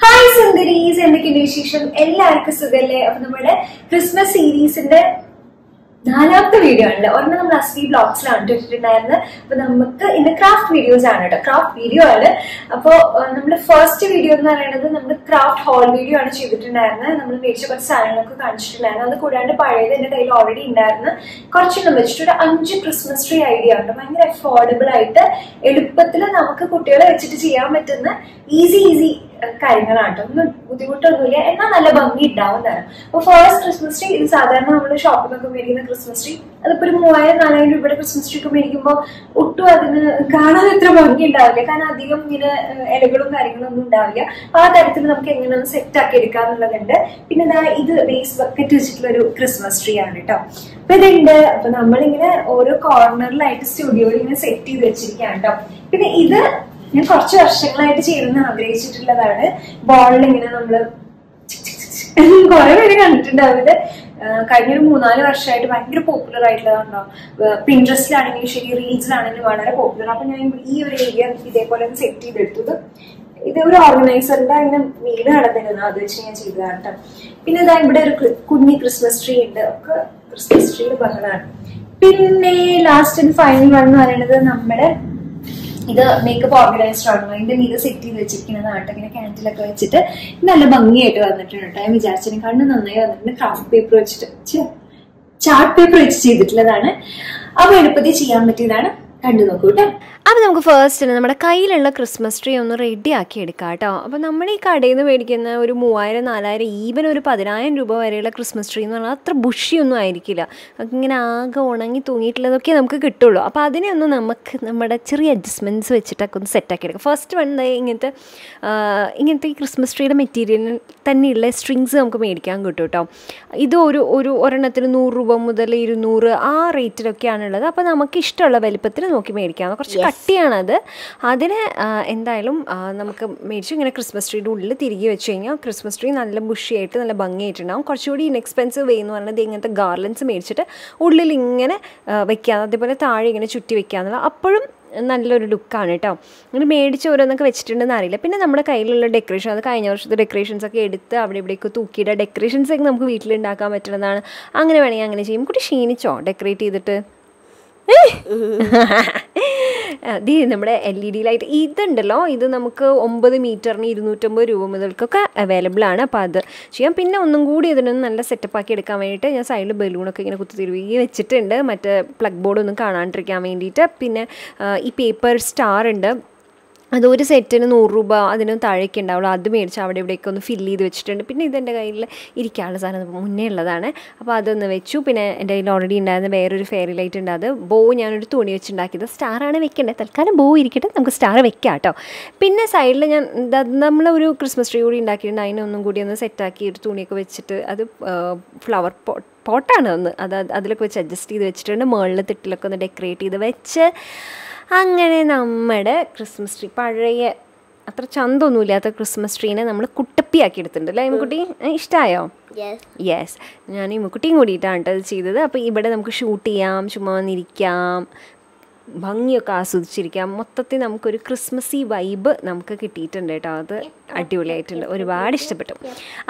Hii Sundaresss എന്തൊക്കെയുണ്ട് വിശേഷം? എല്ലാവർക്കും സുഖല്ലേ? അപ്പൊ നമ്മുടെ ക്രിസ്മസ് സീരീസിന്റെ നാലാമത്തെ വീഡിയോ ആണ്. ഒരെണ്ണം നമ്മൾ അസ്വി ബ്ലോഗ്സിലാണ് ഇട്ടിട്ടുണ്ടായിരുന്നത്. അപ്പൊ നമുക്ക് ഇന്ന് ക്രാഫ്റ്റ് വീഡിയോസ് ആണ് കേട്ടോ. ക്രാഫ്റ്റ് വീഡിയോ ആണ്. അപ്പോ നമ്മുടെ ഫസ്റ്റ് വീഡിയോ എന്ന് പറയുന്നത് നമ്മൾ ക്രാഫ്റ്റ് ഹോൾ വീഡിയോ ആണ് ചെയ്തിട്ടുണ്ടായിരുന്നത്. നമ്മൾ മേടിച്ച കുറച്ച് സാധനങ്ങളൊക്കെ കാണിച്ചിട്ടുണ്ടായിരുന്നു. അത് കൂടാണ്ട് പഴയത് എന്റെ കയ്യിൽ ഓൾറെഡി ഉണ്ടായിരുന്നു. കുറച്ചെണ്ണം വെച്ചിട്ട് ഒരു 5 ക്രിസ്മസ് ട്രീ ഐഡിയ ഉണ്ട്. ഭയങ്കര അഫോർഡബിൾ ആയിട്ട് എളുപ്പത്തിൽ നമുക്ക് കുട്ടികളെ വെച്ചിട്ട് ചെയ്യാൻ പറ്റുന്ന ഈസി കാര്യങ്ങളാണ്. ഒന്നും ബുദ്ധിമുട്ടൊന്നുമില്ല, എന്നാൽ നല്ല ഭംഗി ഉണ്ടാവുന്നതാണ്. അപ്പൊ ഫസ്റ്റ് ക്രിസ്മസ് ട്രീ ഇത് സാധാരണ നമ്മൾ ഷോപ്പിൽ നിന്നൊക്കെ മേടിക്കുന്ന ക്രിസ്മസ് ട്രീ, അതിപ്പോ ഒരു 3000-4000 രൂപയുടെ ക്രിസ്മസ് ട്രീ ഒക്കെ മേടിക്കുമ്പോൾ ഒട്ടും അതിന് കാണാൻ എത്ര ഭംഗി ഉണ്ടാവില്ല. കാരണം അധികം ഇങ്ങനെ ഇലകളും കാര്യങ്ങളും ഒന്നും ഉണ്ടാവില്ല. ആ തരത്തിൽ നമുക്ക് എങ്ങനെ ഒന്ന് സെറ്റ് ആക്കി എടുക്കാന്നുള്ളതുണ്ട്. പിന്നെ ഇത് വേസ്റ്റ് ബക്കറ്റ് വെച്ചിട്ടുള്ള ഒരു ക്രിസ്മസ് ട്രീ ആണ് കേട്ടോ. അപ്പൊ ഇതുണ്ട്. അപ്പൊ നമ്മളിങ്ങനെ ഓരോ കോർണറിലായിട്ട് സ്റ്റുഡിയോയിൽ ഇങ്ങനെ സെറ്റ് ചെയ്ത് വെച്ചിരിക്കുകയാണ് കേട്ടോ. പിന്നെ ഇത് ഞാൻ കുറച്ച് വർഷങ്ങളായിട്ട് ചെയ്യണമെന്ന് ആഗ്രഹിച്ചിട്ടുള്ളതാണ്. ബോളിൽ ഇങ്ങനെ നമ്മള് കുറെ പേര് കണ്ടിട്ടുണ്ടാവില്ല. കഴിഞ്ഞൊരു 3-4 വർഷമായിട്ട് ഭയങ്കര പോപ്പുലർ ആയിട്ടുള്ളതാണോ. പിൻട്രസ്റ്റിലാണെങ്കിലും ശരി, റീൽസിലാണെങ്കിലും വളരെ പോപ്പുലർ. അപ്പൊ ഞാൻ ഈ ഒരു ഏരിയ ഇതേപോലെ സെറ്റ് ചെയ്തെടുത്തത്. ഇത് ഒരു ഓർഗനൈസറിന്റെ അങ്ങനെ വീട് നടന്നിരുന്നു, അത് വെച്ച് ഞാൻ ചെയ്തതാണ് കേട്ടോ. പിന്നെ ഇതാ ഇവിടെ ഒരു കുഞ്ഞി ക്രിസ്മസ് ട്രീ ഉണ്ട്. ഒക്കെ ക്രിസ്മസ് ട്രീയുടെ ബഹളാണ്. പിന്നെ ലാസ്റ്റ് ആൻഡ് ഫൈനൽ വൺ എന്ന് പറയുന്നത് നമ്മുടെ ഇത് മേക്കപ്പ് ഓർഗനൈസർ ആണ്. അതിന്റെ മീത് സെറ്റ് ചെയ്ത് വെച്ചിരിക്കുന്നതാണ്. ഇങ്ങനെ ക്യാൻഡിലൊക്കെ വെച്ചിട്ട് നല്ല ഭംഗിയായിട്ട് വന്നിട്ടുണ്ട് കേട്ടോ. ഞാൻ വിചാരിച്ചതിന് കണ്ണ് നന്നായി വന്നിട്ടുണ്ട്. ക്രാഫ്റ്റ് പേപ്പർ വെച്ചിട്ട് ചാർട്ട് പേപ്പർ വെച്ച് ചെയ്തിട്ടുള്ളതാണ്. അപ്പൊ എളുപ്പത്തിൽ ചെയ്യാൻ പറ്റിയതാണ്. കണ്ടു നോക്കൂ കേട്ടോ. അപ്പോൾ നമുക്ക് ഫസ്റ്റ് നമ്മുടെ കയ്യിലുള്ള ക്രിസ്മസ് ട്രീ ഒന്ന് റെഡി ആക്കി എടുക്കാം കേട്ടോ. അപ്പോൾ നമ്മൾ ഈ കടയിൽ നിന്ന് മേടിക്കുന്ന ഒരു 3000-4000 ഈവൻ ഒരു 10000 രൂപ വരെയുള്ള ക്രിസ്മസ് ട്രീ എന്ന് പറഞ്ഞാൽ അത്ര ബുഷിയൊന്നും ആയിരിക്കില്ല. ഇങ്ങനെ ആകെ ഉണങ്ങി തൂങ്ങിയിട്ടുള്ളതൊക്കെ നമുക്ക് കിട്ടുള്ളൂ. അപ്പോൾ അതിനെ ഒന്ന് നമുക്ക് നമ്മുടെ ചെറിയ അഡ്ജസ്റ്റ്മെൻറ്റ്സ് വെച്ചിട്ടൊക്കെ ഒന്ന് സെറ്റാക്കി എടുക്കാം. ഫസ്റ്റ് വൺ ഇങ്ങനത്തെ ഈ ക്രിസ്മസ് ട്രീയുടെ മെറ്റീരിയലിൽ തന്നെയുള്ള സ്ട്രിങ്സ് നമുക്ക് മേടിക്കാൻ കിട്ടും കേട്ടോ. ഇത് ഒരെണ്ണത്തിന് 100 രൂപ മുതൽ 200 ആ റേറ്റിലൊക്കെയാണുള്ളത്. അപ്പോൾ നമുക്ക് ഇഷ്ടമുള്ള വലിപ്പത്തിൽ നോക്കി മേടിക്കാം. കുറച്ച് കട്ടിയാണത്. അതിന് എന്തായാലും നമുക്ക് മേടിച്ചു ഇങ്ങനെ ക്രിസ്മസ് ട്രീയുടെ ഉള്ളിൽ തിരികെ വെച്ച് കഴിഞ്ഞാൽ ക്രിസ്മസ് ട്രീ നല്ല ബുഷിയായിട്ട് നല്ല ഭംഗിയായിട്ടുണ്ടാകും. കുറച്ചുകൂടി ഇൻഎക്സ്പെൻസീവ് വേ എന്ന് പറയുന്നത് ഇങ്ങനത്തെ ഗാർലൻസ് മേടിച്ചിട്ട് ഉള്ളിൽ ഇങ്ങനെ വെക്കുക, അതേപോലെ താഴെ ഇങ്ങനെ ചുറ്റി വെക്കുക എന്നുള്ള അപ്പോഴും നല്ലൊരു ലുക്കാണ് കേട്ടോ. ഇങ്ങനെ മേടിച്ച് ഓരോന്നൊക്കെ വെച്ചിട്ടുണ്ടെന്ന് അറിയില്ല. പിന്നെ നമ്മുടെ കയ്യിലുള്ള ഡെക്കറേഷൻ, അത് കഴിഞ്ഞ വർഷത്തെ ഡെക്കറേഷൻസ് ഒക്കെ എടുത്ത് അവിടെ ഇവിടേക്ക് തൂക്കിയിട്ട് ഡെക്കറേഷൻസ് ഒക്കെ നമുക്ക് വീട്ടിലുണ്ടാക്കാൻ പറ്റുന്നതാണ്. അങ്ങനെ വേണമെങ്കിൽ അങ്ങനെ ചെയ്യും. കുട്ടി ക്ഷീണിച്ചോ ഡെക്കറേറ്റ് ചെയ്തിട്ട്? നമ്മുടെ LED ലൈറ്റ് ഇതുണ്ടല്ലോ, ഇത് നമുക്ക് 9 മീറ്ററിന് 250 രൂപ മുതൽക്കൊക്കെ അവൈലബിൾ ആണ്. അപ്പോൾ അത് ചെയ്യാം. പിന്നെ ഒന്നും കൂടി ഇതിനൊന്ന് നല്ല സെറ്റപ്പ് ആക്കി എടുക്കാൻ വേണ്ടിയിട്ട് ഞാൻ സൈഡിൽ ബലൂണൊക്കെ ഇങ്ങനെ കുത്തിത്തിരുവി വെച്ചിട്ടുണ്ട്, മറ്റേ പ്ലഗ് ബോർഡൊന്നും കാണാണ്ടിരിക്കാൻ വേണ്ടിയിട്ട്. പിന്നെ ഈ പേപ്പർ സ്റ്റാർ ഉണ്ട്, അതൊരു സെറ്റിന് 100 രൂപ അതിന് താഴേക്ക് ഉണ്ടാവുള്ളൂ. അത് മേടിച്ച് അവിടെ ഇവിടെയൊക്കെ ഒന്ന് ഫില്ല് ചെയ്ത് വെച്ചിട്ടുണ്ട്. പിന്നെ ഇതെൻ്റെ കയ്യിൽ ഇരിക്കാനുള്ള സാധനം മുന്നേ ഉള്ളതാണ്. അപ്പോൾ അതൊന്ന് വെച്ചു. പിന്നെ എൻ്റെ കയ്യിൽ ഓൾറെഡി ഉണ്ടായിരുന്ന വേറൊരു ഫെയറി ലൈറ്റ് ഉണ്ട്. അത് ബോ ഞാനൊരു തുണി വെച്ചുണ്ടാക്കിയത്. സ്റ്റാറാണ് വെക്കേണ്ടത്. തൽക്കാലം ബോ ഇരിക്കട്ടെ, നമുക്ക് സ്റ്റാർ വെക്കാം കേട്ടോ. പിന്നെ സൈഡിൽ ഞാൻ നമ്മളൊരു ക്രിസ്മസ് ട്രീ കൂടി ഉണ്ടാക്കിയിട്ടുണ്ട്. അതിനൊന്നും കൂടി ഒന്ന് സെറ്റാക്കി ഒരു തുണിയൊക്കെ വെച്ചിട്ട്, അത് ഫ്ലവർ പോട്ടാണ് ഒന്ന്, അതിലൊക്കെ വെച്ച് അഡ്ജസ്റ്റ് ചെയ്ത് വെച്ചിട്ടുണ്ട്. മുകളിൽ തിട്ടിലൊക്കെ ഒന്ന് ഡെക്കറേറ്റ് ചെയ്ത് വെച്ച് അങ്ങനെ നമ്മുടെ ക്രിസ്മസ് ട്രീ, പഴയ അത്ര ചന്തമൊന്നുമില്ലാത്ത ക്രിസ്മസ് ട്രീനെ നമ്മൾ കുട്ടപ്പിയാക്കി എടുത്തിട്ടുണ്ട് അല്ലേ ഇമ്മക്കുട്ടി? ഇഷ്ടമായോ? യെസ്, ഞാൻ ഇമ്മക്കുട്ടിയും കൂടിയിട്ടാണ് അത് ചെയ്തത്. അപ്പോൾ ഇവിടെ നമുക്ക് ഷൂട്ട് ചെയ്യാം, ചുമ്മാ വന്നിരിക്കാം, ഭംഗിയൊക്കെ ആസ്വദിച്ചിരിക്കാം. മൊത്തത്തിൽ നമുക്കൊരു ക്രിസ്മസി വൈബ് നമുക്ക് കിട്ടിയിട്ടുണ്ട് കേട്ടോ. അത് അടിപൊളിയായിട്ടുണ്ട്, ഒരുപാട് ഇഷ്ടപ്പെട്ടു.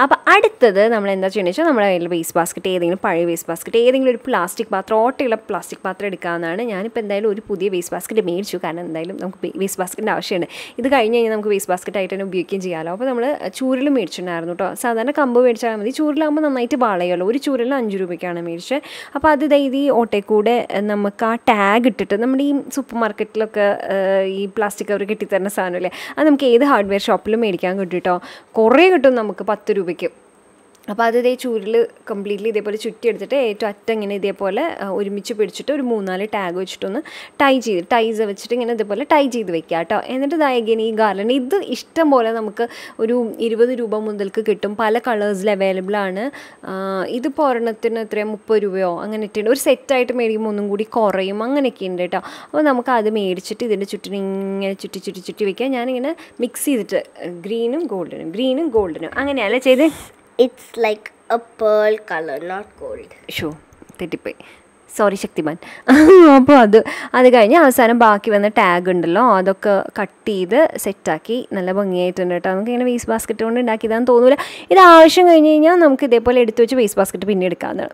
അപ്പോൾ അടുത്തത് നമ്മൾ എന്താ ചെയ്യുന്നത് വെച്ചാൽ നമ്മുടെ കയ്യിൽ വേസ്റ്റ് ബാസ്ക്കറ്റ്, ഏതെങ്കിലും പഴയ വേസ്റ്റ് ബാസ്ക്കറ്റ്, ഏതെങ്കിലും ഒരു പ്ലാസ്റ്റിക് പാത്രം, ഓട്ടയുള്ള പ്ലാസ്റ്റിക് പാത്രം എടുക്കാവുന്നതാണ്. ഞാനിപ്പോൾ എന്തായാലും ഒരു പുതിയ വേസ്റ്റ് ബാസ്ക്കറ്റ് മേടിച്ചു, കാരണം എന്തായാലും നമുക്ക് വേസ്റ്റ് ബാസ്ക്കറ്റിൻ്റെ ആവശ്യമുണ്ട്. ഇത് കഴിഞ്ഞ് കഴിഞ്ഞാൽ നമുക്ക് വേസ്റ്റ് ബാസ്ക്കറ്റ് ആയിട്ട് തന്നെ ഉപയോഗിക്കുകയും ചെയ്യാമല്ലോ. അപ്പോൾ നമ്മൾ ചൂരിൽ മേടിച്ചിട്ടുണ്ടായിരുന്നു കേട്ടോ. സാധാരണ കമ്പ് മേടിച്ചാൽ മതി, ചൂരിലാകുമ്പോൾ നന്നായിട്ട് വാളയുള്ളൂ. ഒരു ചൂരിൽ 5 രൂപയ്ക്കാണ് മേടിച്ചത്. അപ്പോൾ അത് ഈ ഓട്ടയിൽ നമുക്ക് ആ ടാഗ് ഇട്ടിട്ട്, നമ്മുടെ ഈ സൂപ്പർ മാർക്കറ്റിലൊക്കെ ഈ പ്ലാസ്റ്റിക് കവർ കെട്ടിത്തരുന്ന സാധനമല്ലേ, അത് നമുക്ക് ഏത് ഹാർഡ്വെയർ ഷോപ്പിലും മേടിക്കാൻ കിട്ടും കേട്ടോ. കുറേ കിട്ടും നമുക്ക് 10 രൂപയ്ക്ക്. അപ്പോൾ അത് ചൂരിൽ കംപ്ലീറ്റ്ലി ഇതേപോലെ ചുറ്റി എടുത്തിട്ട് ഏറ്റവും അറ്റം ഇങ്ങനെ ഇതേപോലെ ഒരുമിച്ച് പിടിച്ചിട്ട് ഒരു 3-4 ടാഗ് വെച്ചിട്ടൊന്ന് ടൈസ് വെച്ചിട്ട് ഇങ്ങനെ ഇതേപോലെ ടൈ ചെയ്ത് വെക്കുക കേട്ടോ. എന്നിട്ട് ഇതായിരിക്കും ഈ ഗാർലൻഡ്. ഇത് ഇഷ്ടം പോലെ നമുക്ക് ഒരു 20 രൂപ മുതൽക്ക് കിട്ടും. പല കളേഴ്സിൽ അവൈലബിൾ ആണ്. ഇതിപ്പോൾ ഒരെണ്ണത്തിന് എത്രയാണ് 30 രൂപയോ അങ്ങനെ ഇട്ടുണ്ട്. ഒരു സെറ്റായിട്ട് മേടിക്കുമ്പോൾ ഒന്നും കൂടി കുറയും, അങ്ങനെയൊക്കെ ഉണ്ട് കേട്ടോ. അപ്പോൾ നമുക്ക് അത് മേടിച്ചിട്ട് ഇതിൻ്റെ ചുറ്റിനും ഇങ്ങനെ ചുറ്റി വയ്ക്കുക. ഞാനിങ്ങനെ മിക്സ് ചെയ്തിട്ട് ഗ്രീനും ഗോൾഡനും അങ്ങനെയല്ലേ ചെയ്ത്. It's like a pearl color, not gold. Show തെറ്റിപ്പോയി. സോറി ശക്തിമാൻ. അപ്പോൾ അത് കഴിഞ്ഞ് അവസാനം ബാക്കി വന്ന ടാഗ് ഉണ്ടല്ലോ അതൊക്കെ കട്ട് ചെയ്ത് സെറ്റാക്കി നല്ല ഭംഗിയായിട്ടുണ്ട് കേട്ടോ. നമുക്ക് ഇങ്ങനെ വേസ്റ്റ് ബാസ്ക്കറ്റ് കൊണ്ട് ഉണ്ടാക്കിയതാണെന്ന് തോന്നില്ല. ഇത് ആവശ്യം കഴിഞ്ഞ് കഴിഞ്ഞാൽ നമുക്ക് ഇതേപോലെ എടുത്ത് വെച്ച് വേസ്റ്റ് ബാസ്ക്കറ്റ് പിന്നെ എടുക്കാവുന്നതാണ്.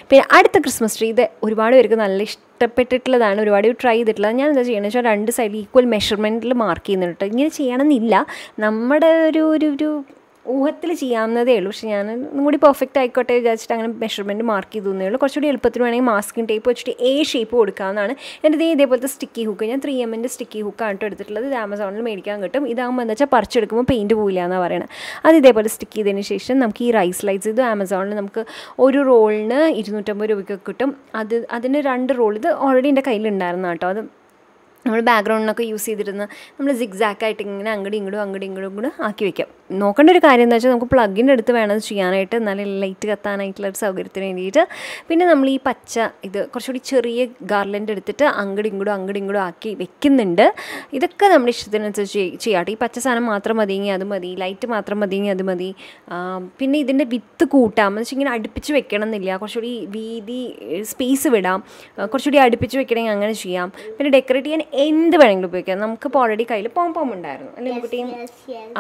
പിന്നെ അടുത്ത ക്രിസ്മസ് ട്രീ ഇത് ഒരുപാട് പേർക്ക് നല്ല ഇഷ്ടപ്പെട്ടിട്ടുള്ളതാണ്, ഒരുപാട് ട്രൈ ചെയ്തിട്ടുള്ളത്. ഞാൻ എന്താ ചെയ്യണമെന്ന് വെച്ചാൽ 2 സൈഡിൽ ഈക്വൽ മെഷർമെൻറ്റിൽ മാർക്ക് ചെയ്യുന്നുണ്ട് കേട്ടോ. ഇങ്ങനെ ചെയ്യണമെന്നില്ല, നമ്മുടെ ഒരു ഊഹത്തിൽ ചെയ്യാവുന്നതേ ഉള്ളൂ. പക്ഷേ ഞാൻ ഒന്നും കൂടി പെർഫെക്റ്റ് ആയിക്കോട്ടെ വിചാരിച്ചിട്ട് അങ്ങനെ മെഷർമെൻറ്റ് മാർക്ക് ചെയ്തു തന്നേ ഉള്ളൂ. കുറച്ചുകൂടി എളുപ്പത്തിന് വേണമെങ്കിൽ മാസ്കിങ് ടേപ്പ് വെച്ചിട്ട് ഷേപ്പ് കൊടുക്കാവുന്നതാണ്. എൻ്റെ ഇതേപോലത്തെ സ്റ്റിക്കി ഹുക്ക്, ഞാൻ 3M സ്റ്റിക്കി ഹുക്കാണ് കേട്ടോ എടുത്തിട്ടുള്ളത്. ഇത് ആമസോണിൽ മേടിക്കാൻ കിട്ടും. ഇതാകുമ്പോൾ എന്താ വെച്ചാൽ പറിച്ചെടുക്കുമ്പോൾ പെയിൻറ്റ് പോയില്ല എന്നാണ് പറയുന്നത്. അത് ഇതേപോലെ സ്റ്റിക്ക് ചെയ്തതിന് ശേഷം നമുക്ക് ഈ റൈസ് ലൈറ്റ്സ്, ഇത് ആമസോണിൽ നമുക്ക് ഒരു റോളിന് 250 രൂപയ്ക്ക് കിട്ടും. അതിന് 2 റോൾ, ഇത് ഓൾറെഡി എൻ്റെ കയ്യിലുണ്ടായിരുന്നു കേട്ടോ. അത് നമ്മൾ ബാക്ക്ഗ്രൗണ്ടിനൊക്കെ യൂസ് ചെയ്തിരുന്ന നമ്മൾ സിഗ്സാക്കായിട്ട് ഇങ്ങനെ അങ്ങോട്ടും ഇങ്ങോട്ടും കൂടെ ആക്കി വെക്കാം. നോക്കേണ്ട ഒരു കാര്യം എന്താ വെച്ചാൽ നമുക്ക് പ്ലഗിൻ്റെ അടുത്ത് വേണം ചെയ്യാനായിട്ട്, എന്നാലും ലൈറ്റ് കത്താനായിട്ടുള്ള ഒരു സൗകര്യത്തിന് വേണ്ടിയിട്ട്. പിന്നെ നമ്മൾ ഈ പച്ച ഇത് കുറച്ചുകൂടി ചെറിയ ഗാർലൻഡ് എടുത്തിട്ട് അങ്ങോട്ടും ഇങ്ങോട്ടും ആക്കി വെക്കുന്നുണ്ട്. ഇതൊക്കെ നമ്മുടെ ഇഷ്ടത്തിനനുസരിച്ച് ചെയ്യാട്ടെ. ഈ പച്ച സാധനം മാത്രം മതിയെങ്കിൽ അത് മതി, ലൈറ്റ് മാത്രം മതിയെങ്കിൽ അത് മതി. പിന്നെ ഇതിൻ്റെ വിത്ത് കൂട്ടാം എന്ന് വെച്ചാൽ ഇങ്ങനെ അടുപ്പിച്ച് വെക്കണം എന്നില്ല, കുറച്ചുകൂടി വീതി സ്പേസ് വിടാം, കുറച്ചുകൂടി അടുപ്പിച്ച് വെക്കണമെങ്കിൽ അങ്ങനെ ചെയ്യാം. പിന്നെ ഡെക്കറേറ്റ് ചെയ്യാൻ എന്ത് വേണമെങ്കിലും ഉപയോഗിക്കാം. നമുക്കിപ്പോൾ ഓൾറെഡി കയ്യിൽ പോം ഉണ്ടായിരുന്നു അല്ലേ കുട്ടിയും,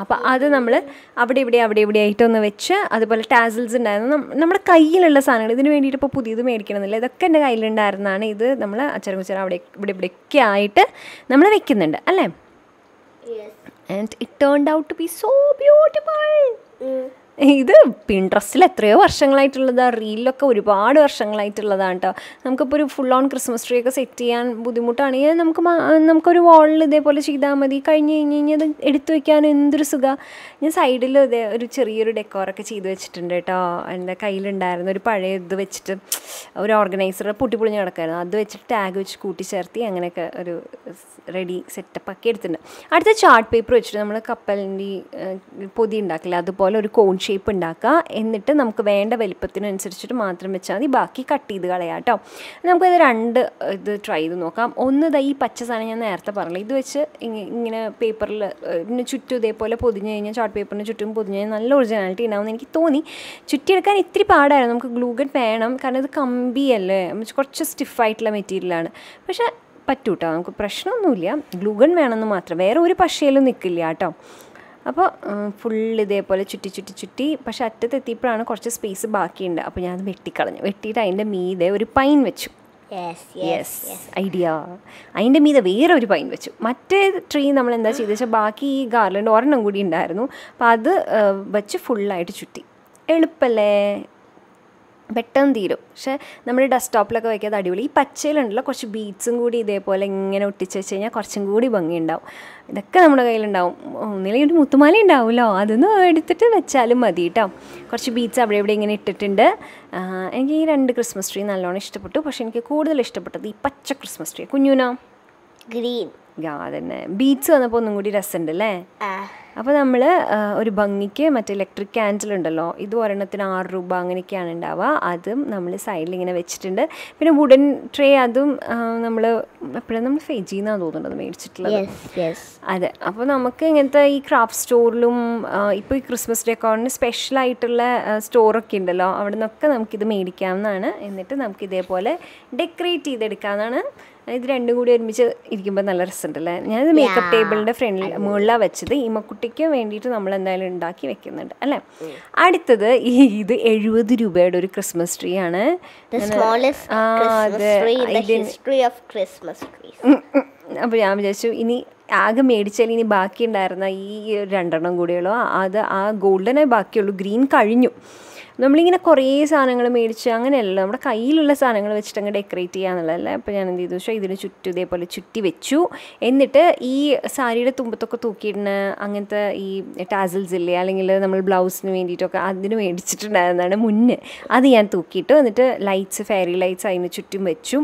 അപ്പോൾ അത് നമ്മൾ അവിടെ ഇവിടെ ആയിട്ടൊന്ന് വെച്ച്, അതുപോലെ ടാസിൽസ് ഉണ്ടായിരുന്നു. നമ്മുടെ കയ്യിലുള്ള സാധനങ്ങൾ, ഇതിന് വേണ്ടിയിട്ട് ഇപ്പോൾ പുതിയത് മേടിക്കണമെന്നില്ല, ഇതൊക്കെ എൻ്റെ കയ്യിലുണ്ടായിരുന്നതാണ്. ഇത് നമ്മൾ അച്ചരം അവിടെ ഇവിടെയൊക്കെ ആയിട്ട് നമ്മൾ വെക്കുന്നുണ്ട് അല്ലേ. And it turned out to be so beautiful. ഇത് പിൻട്രസ്റ്റിൽ എത്രയോ വർഷങ്ങളായിട്ടുള്ളതാണ്, റീലിലൊക്കെ ഒരുപാട് വർഷങ്ങളായിട്ടുള്ളതാണ് കേട്ടോ. നമുക്കിപ്പോൾ ഒരു ഫുൾ ഓൺ ക്രിസ്മസ് ട്രീ ഒക്കെ സെറ്റ് ചെയ്യാൻ ബുദ്ധിമുട്ടാണെങ്കിൽ നമുക്കൊരു വാളിൽ ഇതേപോലെ ചെയ്താൽ മതി. കഴിഞ്ഞ് കഴിഞ്ഞാൽ അത് എടുത്തു വയ്ക്കാൻ എന്തൊരു സുഖമാണ്. ഞാൻ സൈഡിൽ ഒരു ചെറിയൊരു ഡെക്കോറൊക്കെ ചെയ്ത് വെച്ചിട്ടുണ്ട് കേട്ടോ. എൻ്റെ കയ്യിലുണ്ടായിരുന്ന ഒരു പഴയ ഇത് വെച്ചിട്ട് ഒരു ഓർഗനൈസർ പൊട്ടിപ്പൊളിഞ്ഞ് കിടക്കായിരുന്നു, അത് വെച്ചിട്ട് ടാഗ് വെച്ച് കൂട്ടിച്ചേർത്തി അങ്ങനെയൊക്കെ ഒരു റെഡി സെറ്റപ്പ് ആക്കി എടുത്തിട്ടുണ്ട്. അടുത്ത ചാർട്ട് പേപ്പർ വെച്ചിട്ട് നമ്മൾ കപ്പലിൻ്റെ പൊതി ഉണ്ടാക്കില്ല, അതുപോലെ ഒരു കോൺ ഷേപ്പ് ഉണ്ടാക്കുക. എന്നിട്ട് നമുക്ക് വേണ്ട വലിപ്പത്തിനനുസരിച്ചിട്ട് മാത്രം വെച്ചാൽ മതി, ബാക്കി കട്ട് ചെയ്ത് കളയാം കേട്ടോ. നമുക്കത് 2 ഇത് ട്രൈ ചെയ്ത് നോക്കാം. ഒന്ന് ഈ പച്ച സാധനം ഞാൻ നേരത്തെ പറഞ്ഞില്ല, ഇത് വെച്ച് ഇങ്ങനെ പേപ്പറിൽ ചുറ്റും ഇതേപോലെ പൊതിഞ്ഞ് കഴിഞ്ഞാൽ, ചാർട്ട് പേപ്പറിന് ചുറ്റും പൊതിഞ്ഞ് കഴിഞ്ഞാൽ നല്ല ഒറിജിനാലിറ്റി ഉണ്ടാവും എനിക്ക് തോന്നി. ചുറ്റിയെടുക്കാൻ ഇത്തിരി പാടായിരുന്നു, നമുക്ക് ഗ്ലൂഗൺ വേണം, കാരണം ഇത് കമ്പിയല്ലേ, കുറച്ച് സ്റ്റിഫായിട്ടുള്ള മെറ്റീരിയലാണ്. പക്ഷേ പറ്റൂട്ടോ, നമുക്ക് പ്രശ്നമൊന്നുമില്ല, ഗ്ലൂഗൺ വേണമെന്ന് മാത്രം, വേറെ ഒരു പശയിലും നിൽക്കില്ല കേട്ടോ. അപ്പോൾ ഫുൾ ഇതേപോലെ ചുറ്റി പക്ഷേ അറ്റത്തെത്തിയപ്പോഴാണ് കുറച്ച് സ്പേസ് ബാക്കിയുണ്ട്. അപ്പോൾ ഞാനത് വെട്ടിയിട്ട് അതിൻ്റെ മീതെ ഒരു പൈൻ വെച്ചു. Yes idea. അതിൻ്റെ മീതെ വേറെ ഒരു പൈൻ വെച്ചു. മറ്റേ ട്രീ നമ്മൾ എന്താ ചെയ്തെന്ന് വെച്ചാൽ ബാക്കി ഈ ഗാർലൻഡ് ഒരെണ്ണം കൂടി ഉണ്ടായിരുന്നു, അപ്പോൾ അത് വെച്ച് ഫുള്ളായിട്ട് ചുറ്റി. എളുപ്പമല്ലേ, പെട്ടെന്ന് തീരും. പക്ഷേ നമ്മൾ ഡെസ്ക്ടോപ്പിലൊക്കെ വയ്ക്കാതെ അടിപൊളി. ഈ പച്ചയിലുണ്ടല്ലോ കുറച്ച് ബീഡ്സും കൂടി ഇതേപോലെ ഇങ്ങനെ ഒട്ടിച്ച് വെച്ച് കഴിഞ്ഞാൽ കുറച്ചും കൂടി ഭംഗിയുണ്ടാവും. ഇതൊക്കെ നമ്മുടെ കയ്യിലുണ്ടാവും. ഒന്നില്ലെങ്കിൽ ഒരു മുത്തുമാല ഉണ്ടാവുമല്ലോ, അതൊന്ന് എടുത്തിട്ട് വെച്ചാലും മതി കേട്ടോ. കുറച്ച് ബീഡ്സ് അവിടെ ഇവിടെ ഇങ്ങനെ ഇട്ടിട്ടുണ്ട്. എനിക്ക് ഈ 2 ക്രിസ്മസ് ട്രീ നല്ലോണം ഇഷ്ടപ്പെട്ടു. പക്ഷേ എനിക്ക് കൂടുതൽ ഇഷ്ടപ്പെട്ടത് ഈ പച്ച ക്രിസ്മസ് ട്രീ. കുഞ്ഞുനോ? ഗ്രീൻ. അതന്നെ, ബീഡ്സ് വന്നപ്പോൾ ഒന്നും കൂടി രസമുണ്ട് അല്ലേ. അപ്പോൾ നമ്മൾ ഒരു ഭംഗിക്ക് മറ്റേ ഇലക്ട്രിക് ക്യാൻഡിൽ ഉണ്ടല്ലോ, ഇത് ഒരെണ്ണത്തിന് 6 രൂപ അങ്ങനെയൊക്കെയാണ് ഉണ്ടാവുക. അതും നമ്മൾ സൈഡിൽ ഇങ്ങനെ വെച്ചിട്ടുണ്ട്. പിന്നെ വുഡൻ ട്രേ, അതും നമ്മൾ ഫെജിയിൽ നിന്നാണ് തോന്നുന്നത് അത് മേടിച്ചിട്ടുള്ളത്. അതെ, അപ്പോൾ നമുക്ക് ഇങ്ങനത്തെ ഈ ക്രാഫ്റ്റ് സ്റ്റോറിലും ഇപ്പോൾ ഈ ക്രിസ്മസ് ഡെക്കോറിന് സ്പെഷ്യലായിട്ടുള്ള സ്റ്റോറൊക്കെ ഉണ്ടല്ലോ, അവിടെ നിന്നൊക്കെ നമുക്കിത് മേടിക്കാവുന്നതാണ്. എന്നിട്ട് നമുക്കിതേപോലെ ഡെക്കറേറ്റ് ചെയ്തെടുക്കാവുന്നതാണ്. ഇത് 2 കൂടി ഒരുമിച്ച് ഇരിക്കുമ്പോൾ നല്ല രസമുണ്ടല്ലേ. ഞാനിത് മേക്കപ്പ് ടേബിളിൻ്റെ മുകളിലാണ് വെച്ചത്. ഈ മക്കുട്ടിക്ക് വേണ്ടിയിട്ട് നമ്മൾ എന്തായാലും ഉണ്ടാക്കി വെക്കുന്നുണ്ട് അല്ലേ. അടുത്തത് ഇത് 70 രൂപയുടെ ഒരു ക്രിസ്മസ് ട്രീ ആണ്. അപ്പോൾ ഞാൻ വിചാരിച്ചു ഇനി ആകെ മേടിച്ചാൽ ഇനി ബാക്കി ഉണ്ടായിരുന്ന ഈ 2 കൂടിയുള്ളൂ, അത് ആ ഗോൾഡനായി ബാക്കിയുള്ളൂ, ഗ്രീൻ കഴിഞ്ഞു. നമ്മളിങ്ങനെ കുറേ സാധനങ്ങൾ മേടിച്ച് അങ്ങനെയല്ല, നമ്മുടെ കയ്യിലുള്ള സാധനങ്ങൾ വെച്ചിട്ട് അങ്ങ് ഡെക്കറേറ്റ് ചെയ്യാന്നുള്ളതല്ലേ. അപ്പോൾ ഞാൻ എന്ത് ചെയ്തു വെച്ചാൽ ഇതിന് ചുറ്റും ഇതേപോലെ ചുറ്റി വെച്ചു. എന്നിട്ട് ഈ സാരിയുടെ തുമ്പത്തൊക്കെ തൂക്കിയിടുന്ന അങ്ങനത്തെ ഈ ടാസിൽസ് ഇല്ലേ, അല്ലെങ്കിൽ നമ്മൾ ബ്ലൗസിന് വേണ്ടിയിട്ടൊക്കെ അതിന് മേടിച്ചിട്ടുണ്ടായിരുന്നതാണ് മുന്നേ, അത് ഞാൻ തൂക്കിയിട്ടു. എന്നിട്ട് ലൈറ്റ്സ്, ഫെയറി ലൈറ്റ്സ് അതിന് ചുറ്റും വെച്ചു.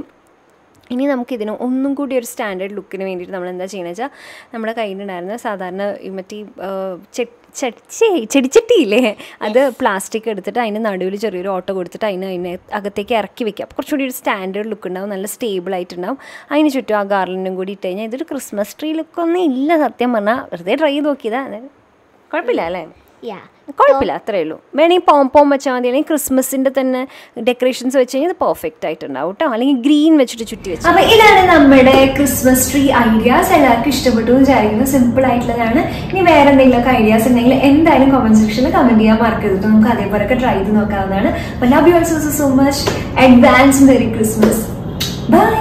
ഇനി നമുക്കിതിന് ഒന്നും കൂടി ഒരു സ്റ്റാൻഡേർഡ് ലുക്കിന് വേണ്ടിയിട്ട് നമ്മൾ എന്താ ചെയ്യുന്നത് വെച്ചാൽ, നമ്മുടെ കയ്യിലുണ്ടായിരുന്ന സാധാരണ മറ്റേ ചെടിച്ചട്ടിയില്ലേ, അത് പ്ലാസ്റ്റിക് എടുത്തിട്ട് അതിൻ്റെ നടുവിൽ ചെറിയൊരു ഓട്ടോ കൊടുത്തിട്ട് അതിന് അകത്തേക്ക് ഇറക്കി വെക്കുക. അപ്പോൾ കുറച്ചുകൂടി ഒരു സ്റ്റാൻഡേർഡ് ലുക്ക് ഉണ്ടാവും, നല്ല സ്റ്റേബിൾ ആയിട്ടുണ്ടാവും. അതിന് ചുറ്റും ആ ഗാർലൻഡും കൂടി ഇട്ട് കഴിഞ്ഞാൽ ഇതൊരു ക്രിസ്മസ് ട്രീ ലുക്കൊന്നും ഇല്ല സത്യം പറഞ്ഞാൽ. വെറുതെ ട്രൈ ചെയ്ത് നോക്കിയതാ, കുഴപ്പമില്ല അല്ലേ. കുഴപ്പമില്ല, അത്രേ ഉള്ളൂ. വേണമെങ്കിൽ പോം വെച്ചാൽ മതി, അല്ലെങ്കിൽ ക്രിസ്മസിന്റെ തന്നെ ഡെക്കറേഷൻസ് വെച്ച് കഴിഞ്ഞാൽ ഇത് പെർഫെക്റ്റ് ആയിട്ടുണ്ടാവും കേട്ടോ. അല്ലെങ്കിൽ ഗ്രീൻ വെച്ചിട്ട് ചുറ്റി വെച്ചു. അപ്പൊ ഇതാണ് നമ്മുടെ ക്രിസ്മസ് ട്രീ ഐഡിയാസ്. എല്ലാവർക്കും ഇഷ്ടപ്പെട്ടു വിചാരിക്കുന്നു. സിമ്പിൾ ആയിട്ടുള്ളതാണ്. ഇനി വേറെ എന്തെങ്കിലുമൊക്കെ ഐഡിയാസ് ഉണ്ടെങ്കിൽ എന്തായാലും കമന്റ് സെക്ഷനിൽ കമന്റ് ചെയ്യാൻ മറക്കരുത്. നമുക്ക് അതേപോലെയൊക്കെ ട്രൈ ചെയ്ത് നോക്കാവുന്നതാണ്. അപ്പൊ love you also so much. Advance merry Christmas. By.